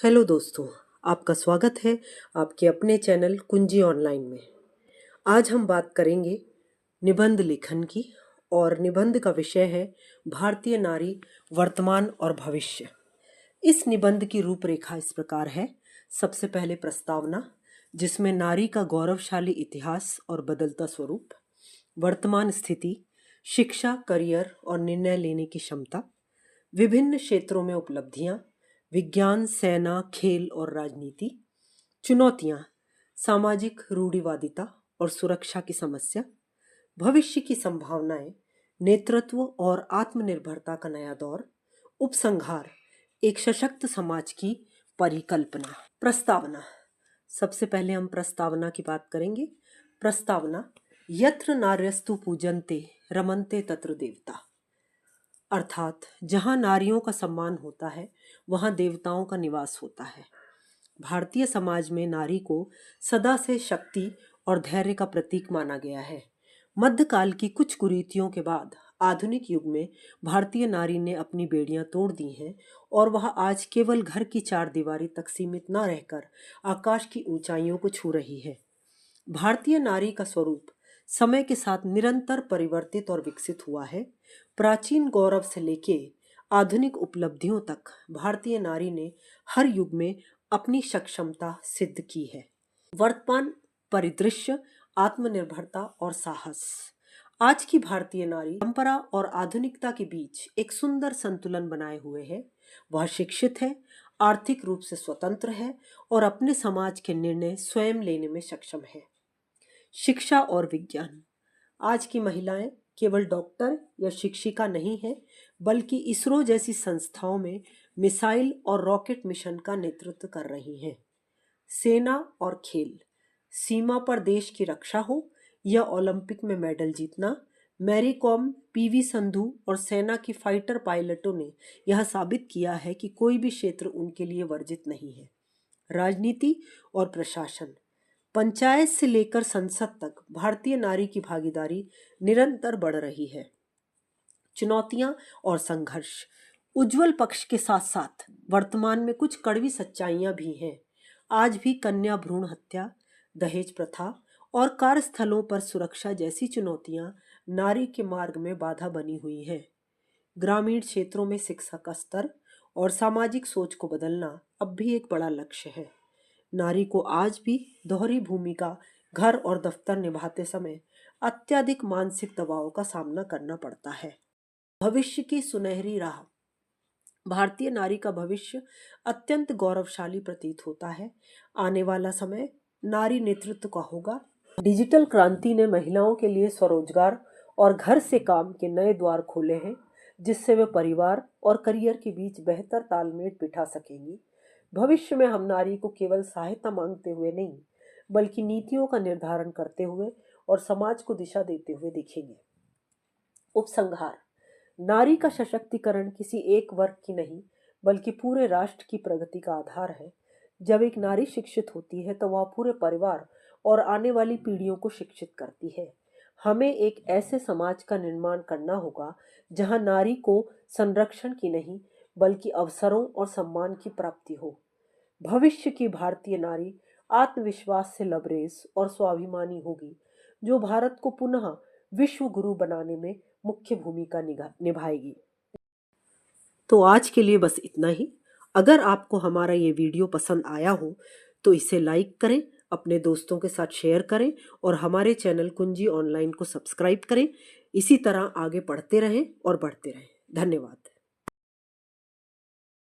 Hello दोस्तों, आपका स्वागत है आपके अपने चैनल कुंजी ऑनलाइन में। आज हम बात करेंगे निबंध लेखन की और निबंध का विषय है भारतीय नारी वर्तमान और भविष्य। इस निबंध की रूपरेखा इस प्रकार है। सबसे पहले प्रस्तावना, जिसमें नारी का गौरवशाली इतिहास और बदलता स्वरूप, वर्तमान स्थिति, शिक्षा, करियर और निर्णय लेने की क्षमता, विभिन्न क्षेत्रों में उपलब्धियां, विज्ञान, सेना, खेल और राजनीति, चुनौतियां, सामाजिक रूढ़िवादिता और सुरक्षा की समस्या, भविष्य की संभावनाएं, नेतृत्व और आत्मनिर्भरता का नया दौर, उपसंहार, एक सशक्त समाज की परिकल्पना। प्रस्तावना, सबसे पहले हम प्रस्तावना की बात करेंगे। प्रस्तावना, यत्र नार्यस्तु पूजन्ते रमन्ते तत्र देवता, अर्थात जहाँ नारियों का सम्मान होता है वहाँ देवताओं का निवास होता है। भारतीय समाज में नारी को सदा से शक्ति और धैर्य का प्रतीक माना गया है। मध्यकाल की कुछ कुरीतियों के बाद आधुनिक युग में भारतीय नारी ने अपनी बेड़ियां तोड़ दी हैं और वह आज केवल घर की चार दीवारी तक सीमित न रहकर आकाश की ऊंचाइयों को छू रही है। भारतीय नारी का स्वरूप समय के साथ निरंतर परिवर्तित और विकसित हुआ है। प्राचीन गौरव से लेके आधुनिक उपलब्धियों तक भारतीय नारी ने हर युग में अपनी सक्षमता सिद्ध की है। वर्तमान परिदृश्य, आत्मनिर्भरता और साहस। आज की भारतीय नारी परंपरा और आधुनिकता के बीच एक सुंदर संतुलन बनाए हुए है। वह शिक्षित है, आर्थिक रूप से स्वतंत्र है और अपने समाज के निर्णय स्वयं लेने में सक्षम है। शिक्षा और विज्ञान। आज की महिलाएं केवल डॉक्टर या शिक्षिका नहीं है, बल्कि इसरो जैसी संस्थाओं में मिसाइल और रॉकेट मिशन का नेतृत्व कर रही हैं। सेना और खेल। सीमा पर देश की रक्षा हो या ओलंपिक में मेडल जीतना, मैरी कॉम, पीवी संधू और सेना की फाइटर पायलटों ने यह साबित किया है कि कोई भी क्षेत्र उनके लिए वर्जित नहीं है। राजनीति और प्रशासन। पंचायत से लेकर संसद तक भारतीय नारी की भागीदारी निरंतर बढ़ रही है। चुनौतियां और संघर्ष। उज्जवल पक्ष के साथ साथ वर्तमान में कुछ कड़वी सच्चाइयां भी हैं। आज भी कन्या भ्रूण हत्या, दहेज प्रथा और कार्यस्थलों पर सुरक्षा जैसी चुनौतियां नारी के मार्ग में बाधा बनी हुई हैं। ग्रामीण क्षेत्रों में शिक्षा का स्तर और सामाजिक सोच को बदलना अब भी एक बड़ा लक्ष्य है। नारी को आज भी दोहरी भूमिका, घर और दफ्तर निभाते समय अत्यधिक मानसिक दबाव का सामना करना पड़ता है। भविष्य की सुनहरी राह। भारतीय नारी का भविष्य अत्यंत गौरवशाली प्रतीत होता है। आने वाला समय नारी नेतृत्व का होगा। डिजिटल क्रांति ने महिलाओं के लिए स्वरोजगार और घर से काम के नए द्वार खोले हैं, जिससे वे परिवार और करियर के बीच बेहतर तालमेल बिठा सकेंगी। भविष्य में हम नारी को केवल सहायता मांगते हुए नहीं, बल्कि नीतियों का निर्धारण करते हुए और समाज को दिशा देते हुए दिखेंगे। उपसंहार। नारी का सशक्तिकरण किसी एक वर्ग की नहीं, बल्कि पूरे राष्ट्र की प्रगति का आधार है। जब एक नारी शिक्षित होती है तो वह पूरे परिवार और आने वाली पीढ़ियों को शिक्षित करती है। हमें एक ऐसे समाज का निर्माण करना होगा जहां नारी को संरक्षण की नहीं, बल्कि अवसरों और सम्मान की प्राप्ति हो। भविष्य की भारतीय नारी आत्मविश्वास से लबरेज और स्वाभिमानी होगी, जो भारत को पुनः विश्व गुरु बनाने में मुख्य भूमिका निभाएगी। तो आज के लिए बस इतना ही। अगर आपको हमारा ये वीडियो पसंद आया हो तो इसे लाइक करें, अपने दोस्तों के साथ शेयर करें और हमारे चैनल कुंजी ऑनलाइन को सब्सक्राइब करें। इसी तरह आगे पढ़ते रहें और बढ़ते रहें। धन्यवाद।